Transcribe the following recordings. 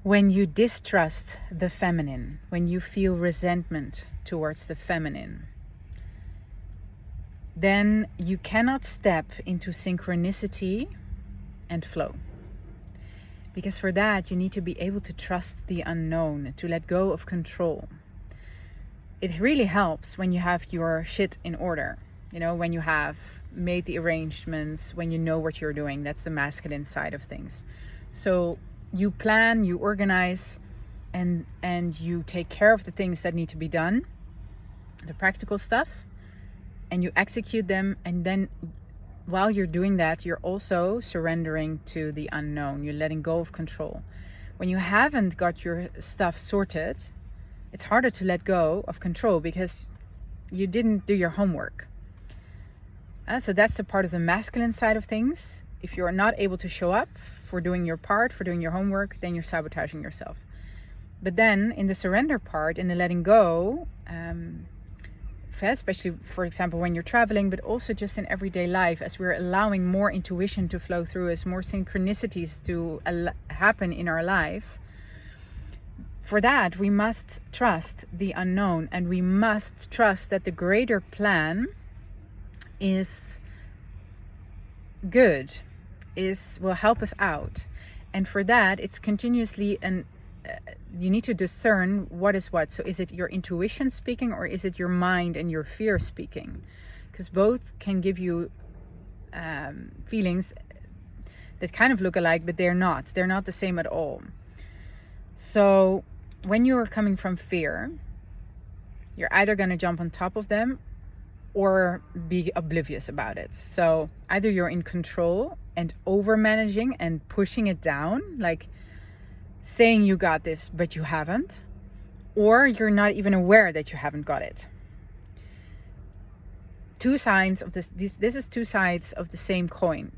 When you distrust the feminine, when you feel resentment towards the feminine, then you cannot step into synchronicity and flow. Because for that, you need to be able to trust the unknown, to let go of control. It really helps when you have your shit in order, when you have made the arrangements, when you know what you're doing. That's the masculine side of things. So you plan, you organize, and you take care of the things that need to be done, the practical stuff, and you execute them. And then while you're doing that, you're also surrendering to the unknown. You're letting go of control. When you haven't got your stuff sorted, it's harder to let go of control because you didn't do your homework. So that's the part of the masculine side of things. If you're not able to show up for doing your part, for doing your homework, then you're sabotaging yourself. But then in the surrender part, in the letting go, especially, for example, when you're traveling, but also just in everyday life, as we're allowing more intuition to flow through us, more synchronicities to happen in our lives, for that, we must trust the unknown, and we must trust that the greater plan is good, will help us out. And for that, it's continuously you need to discern what is what. So is it your intuition speaking, or is it your mind and your fear speaking? Because both can give you feelings that kind of look alike, but they're not the same at all. So when you're coming from fear, you're either going to jump on top of them or be oblivious about it. So either you're in control and over managing and pushing it down, like saying you got this, but you haven't, or you're not even aware that you haven't got it. Two sides of this is two sides of the same coin.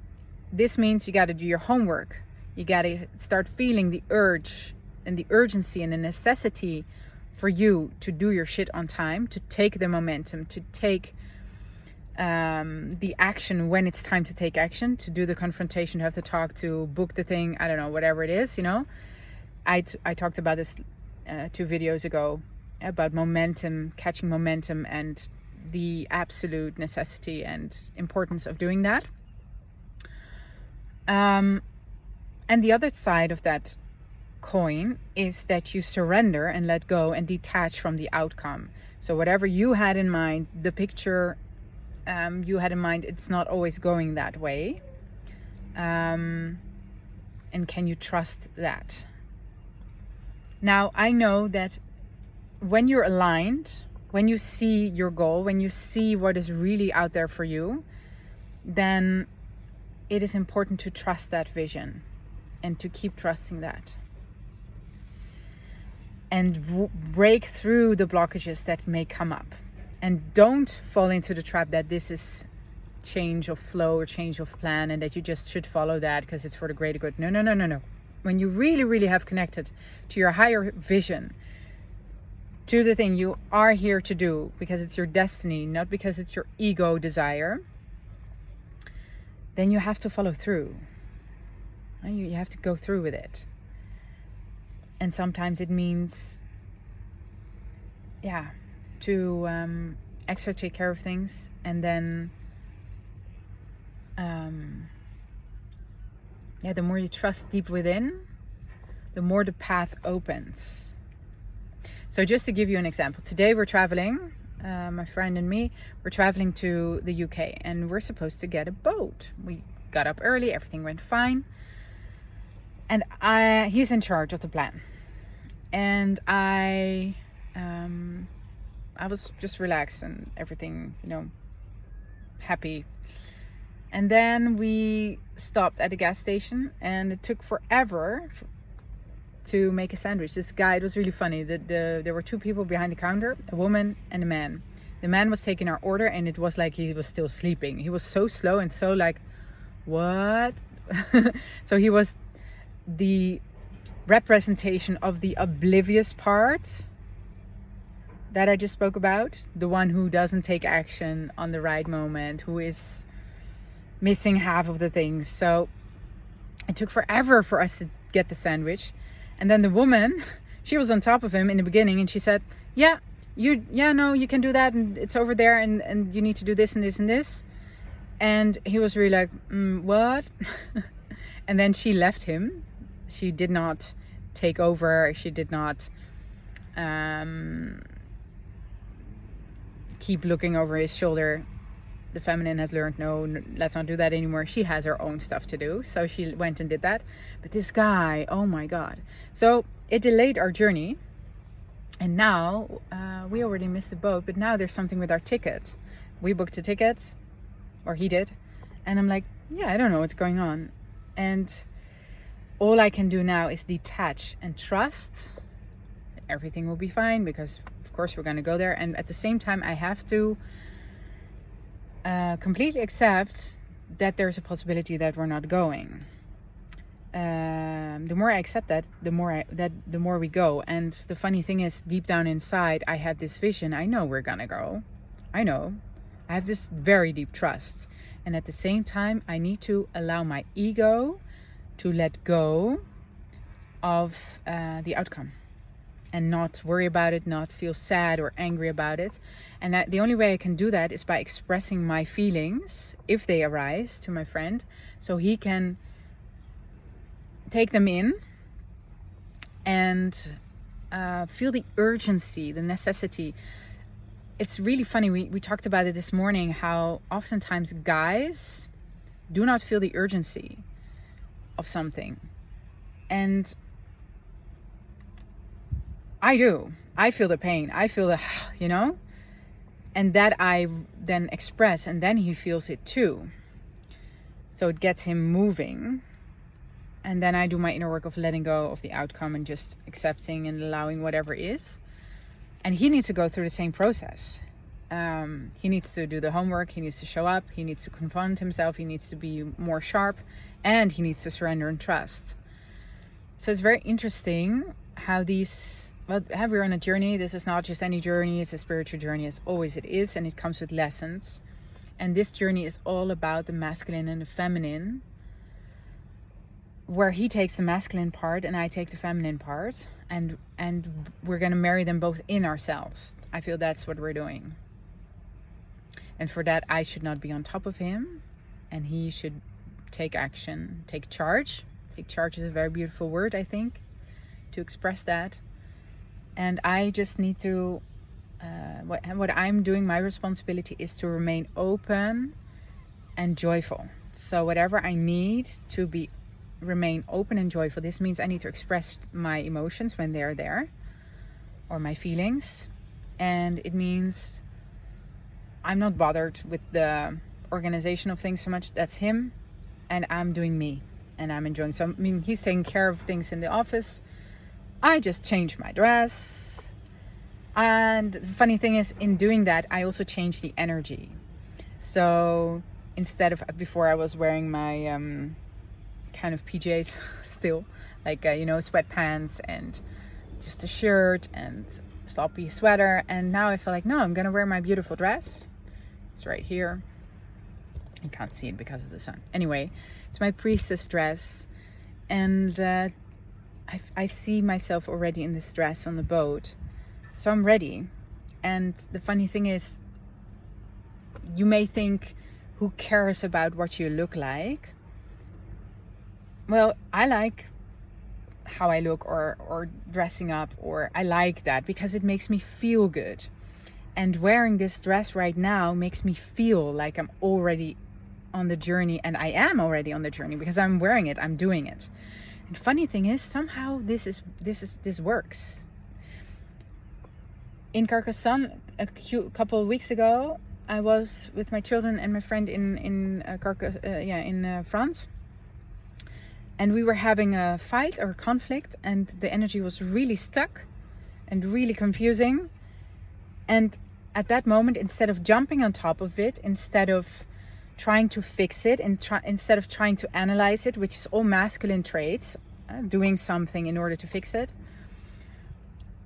This means you got to do your homework. You got to start feeling the urge and the urgency and the necessity for you to do your shit on time, to take the momentum, to take the action when it's time to take action, to do the confrontation, to have to talk, to book the thing, I don't know, whatever it is, I talked about this 2 videos ago about momentum, catching momentum, and the absolute necessity and importance of doing that. And the other side of that coin is that you surrender and let go and detach from the outcome. So whatever you had in mind, the picture you had in mind, it's not always going that way. And can you trust that? Now, I know that when you're aligned, when you see your goal, when you see what is really out there for you, then it is important to trust that vision and to keep trusting that. And break through the blockages that may come up. And don't fall into the trap that this is change of flow or change of plan and that you just should follow that because it's for the greater good. No. When you really, really have connected to your higher vision, to the thing you are here to do because it's your destiny, not because it's your ego desire, then you have to follow through. You have to go through with it. And sometimes it means, to extra take care of things, and then, the more you trust deep within, the more the path opens. So just to give you an example, today we're traveling, my friend and me, we're traveling to the UK, and we're supposed to get a boat. We got up early, everything went fine, and he's in charge of the plan. And I was just relaxed and everything, happy. And then we stopped at a gas station, and it took forever to make a sandwich. This guy, it was really funny. There were 2 people behind the counter, a woman and a man. The man was taking our order, and it was like he was still sleeping. He was so slow and so like, what? So he was the representation of the oblivious part that I just spoke about, the one who doesn't take action on the right moment, who is missing half of the things. So it took forever for us to get the sandwich, And then the woman, she was on top of him in the beginning, and she said, no, you can do that, and it's over there, and you need to do this and this and this. And he was really like, what? And then she left him. She did not take over. She did not keep looking over his shoulder. The feminine has learned, no, let's not do that anymore. She has her own stuff to do. So she went and did that. But this guy, oh my God. So it delayed our journey. And now we already missed the boat. But now there's something with our ticket. We booked a ticket, or he did. And I'm like, yeah, I don't know what's going on. And all I can do now is detach and trust everything will be fine, because of course we're going to go there. And at the same time, I have to completely accept that there's a possibility that we're not going. The more I accept that, the more we go. And the funny thing is, deep down inside, I had this vision. I know we're gonna go. I know. I have this very deep trust. And at the same time, I need to allow my ego to let go of the outcome, and not worry about it, not feel sad or angry about it. And the only way I can do that is by expressing my feelings, if they arise, to my friend, so he can take them in and feel the urgency, the necessity. It's really funny, we talked about it this morning, how oftentimes guys do not feel the urgency of something. And I do. I feel the pain. I feel the, and that I then express, and then he feels it too. So it gets him moving. And then I do my inner work of letting go of the outcome and just accepting and allowing whatever is. And he needs to go through the same process. He needs to do the homework. He needs to show up. He needs to confront himself. He needs to be more sharp. And he needs to surrender and trust. So it's very interesting how we're on a journey. This is not just any journey. It's a spiritual journey, as always it is. And it comes with lessons. And this journey is all about the masculine and the feminine, where he takes the masculine part and I take the feminine part, and we're going to marry them both in ourselves. I feel that's what we're doing. And for that, I should not be on top of him, and he should take action, take charge. Take charge is a very beautiful word, I think, to express that. And I just need to, what I'm doing, my responsibility is to remain open and joyful. So whatever I need to remain open and joyful, this means I need to express my emotions when they're there, or my feelings. And it means I'm not bothered with the organization of things so much. That's him, and I'm doing me, and I'm enjoying. So he's taking care of things in the office. I just changed my dress. And the funny thing is, in doing that, I also changed the energy. So instead of, before I was wearing my kind of PJs still, like sweatpants and just a shirt and sloppy sweater, and now I feel like, no, I'm gonna wear my beautiful dress. It's right here. You can't see it because of the sun. Anyway, it's my priestess dress, and I see myself already in this dress on the boat, so I'm ready. And the funny thing is, you may think, who cares about what you look like? Well, I like how I look, or dressing up, or I like that because it makes me feel good. And wearing this dress right now makes me feel like I'm already on the journey, and I am already on the journey because I'm wearing it, I'm doing it. And funny thing is, somehow this works. In Carcassonne, a couple of weeks ago, I was with my children and my friend in France. And we were having a fight or conflict, and the energy was really stuck and really confusing. And at that moment, instead of jumping on top of it, instead of trying to fix it, and instead of trying to analyze it, which is all masculine traits, doing something in order to fix it,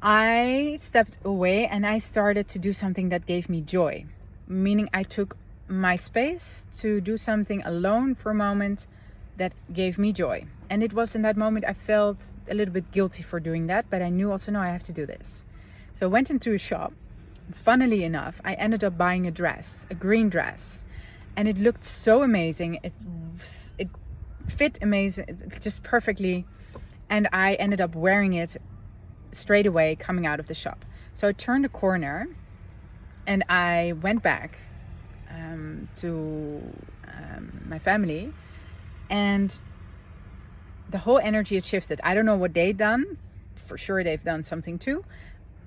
I stepped away and I started to do something that gave me joy. Meaning I took my space to do something alone for a moment that gave me joy. And it was in that moment I felt a little bit guilty for doing that, but I knew also, no, I have to do this. So I went into a shop. Funnily enough, I ended up buying a dress, a green dress, and it looked so amazing. It fit amazing, just perfectly, and I ended up wearing it straight away coming out of the shop. So I turned a corner and I went back to my family, and the whole energy had shifted. I don't know what they'd done. For sure they've done something too.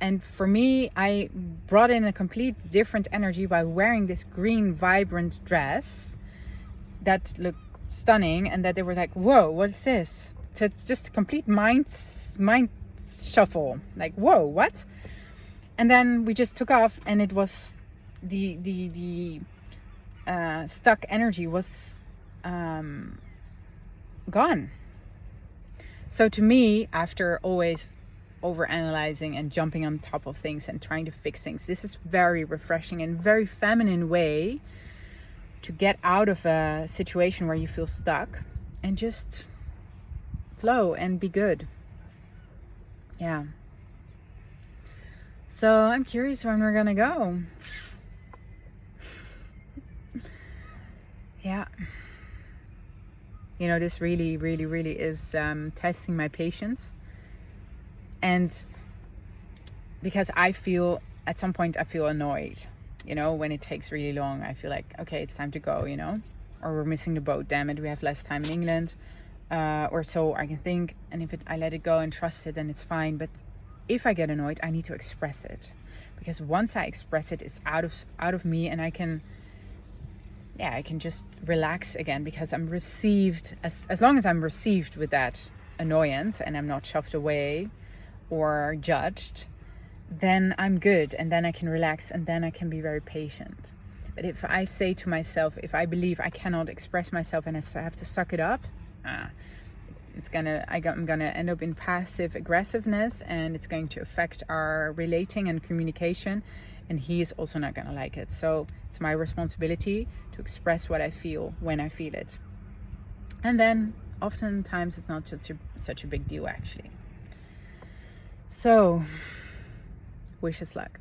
And for me, I brought in a complete different energy by wearing this green, vibrant dress that looked stunning, and that they were like, whoa, what is this? So it's just a complete mind shuffle. Like, whoa, what? And then we just took off, and it was the stuck energy was gone. So to me, after always overanalyzing and jumping on top of things and trying to fix things, this is very refreshing and very feminine way to get out of a situation where you feel stuck and just flow and be good. Yeah. So I'm curious when we're gonna go. Yeah. You know, this really, really, really is testing my patience. And because I feel, at some point, I feel annoyed. You know, when it takes really long, I feel like, okay, it's time to go, you know. Or we're missing the boat, damn it, we have less time in England. Or so I can think. And if I let it go and trust it, then it's fine. But if I get annoyed, I need to express it. Because once I express it, it's out of me, and I can just relax again, because I'm received, as long as I'm received with that annoyance and I'm not shoved away or judged, then I'm good, and then I can relax, and then I can be very patient. But if I say to myself, if I believe I cannot express myself and I have to suck it up, I'm gonna end up in passive aggressiveness, and it's going to affect our relating and communication, and he is also not gonna like it. So it's my responsibility to express what I feel when I feel it. And then oftentimes it's not such a big deal, actually. So wish us luck.